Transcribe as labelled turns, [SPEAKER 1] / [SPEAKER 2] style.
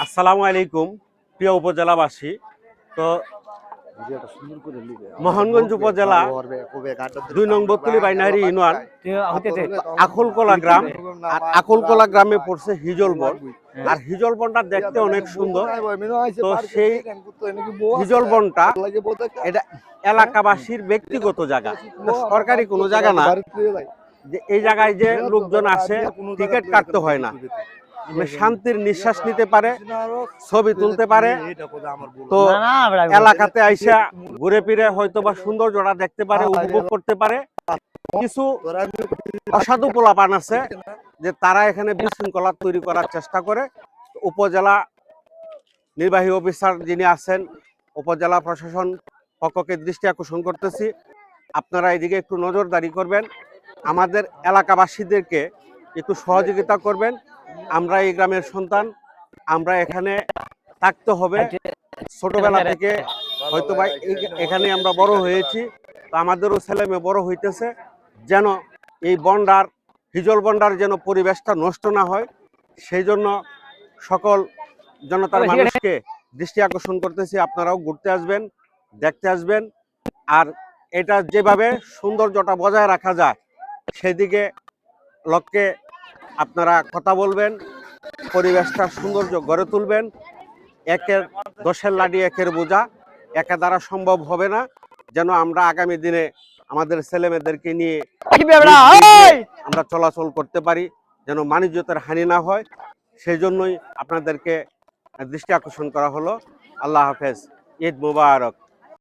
[SPEAKER 1] আসসালামু আলাইকুম প্রিয় উপজেলাবাসী। তো মোহনগঞ্জ উপজেলা ২ নং বতুলি বাইনারি ইউনিয়ন আকুলকলা গ্রাম, আর আকুলকলা গ্রামে পড়ছে হিজলবন। আর হিজলবনটা দেখতে অনেক সুন্দর। তো সেই হিজলবনটা এটা এলাকাবাসীর ব্যক্তিগত জায়গা, সরকারি কোনো জায়গা না। যে এই জায়গায় যে লোকজন আসে টিকিট কাটতে হয় না, শান্তির নিঃশ্বাস নিতে পারে, ছবি তুলতে পারে। তো এলাকাতে আইসা ঘুরে ফিরে হয়তো বা সৌন্দর্যটা দেখতে পারে, উপভোগ করতে পারে। কিছু অসাধু পোলাপান আছে যে তারা এখানে বিশৃঙ্খলা তৈরি করার চেষ্টা করে। উপজেলা নির্বাহী অফিসার যিনি আছেন, উপজেলা প্রশাসন পক্ষকে দৃষ্টি আকর্ষণ করতেছি, আপনারা এদিকে একটু নজরদারি করবেন, আমাদের এলাকাবাসীদেরকে একটু সহযোগিতা করবেন। আমরা এই গ্রামের সন্তান, আমরা এখানে থাকতে হবে। ছোটবেলা থেকে হয়তো বা এখানে আমরা বড় হয়েছি, তো আমাদেরও ছেলে মেয়ে বড় হইতেছে, যেন এই বন্ডার হিজল বন্ডার যেন পরিবেশটা নষ্ট না হয়, সেই জন্য সকল জনতার মানুষকে দৃষ্টি আকর্ষণ করতেছি। আপনারাও ঘুরতে আসবেন, দেখতে আসবেন, আর এটা যেভাবে সৌন্দর্যটা বজায় রাখা যায় সেদিকে লক্ষ্যে আপনারা কথা বলবেন, পরিবেশটা সৌন্দর্য গড়ে তুলবেন। একের দশের লাঠি একের বোঝা, একা দ্বারা সম্ভব হবে না। যেন আমরা আগামী দিনে আমাদের ছেলেমেয়েদেরকে নিয়ে আমরা চলাচল করতে পারি, যেন বাণিজ্যতার হানি না হয়, সেই জন্যই আপনাদেরকে দৃষ্টি আকর্ষণ করা হলো। আল্লাহ হাফেজ, ঈদ মুবারক।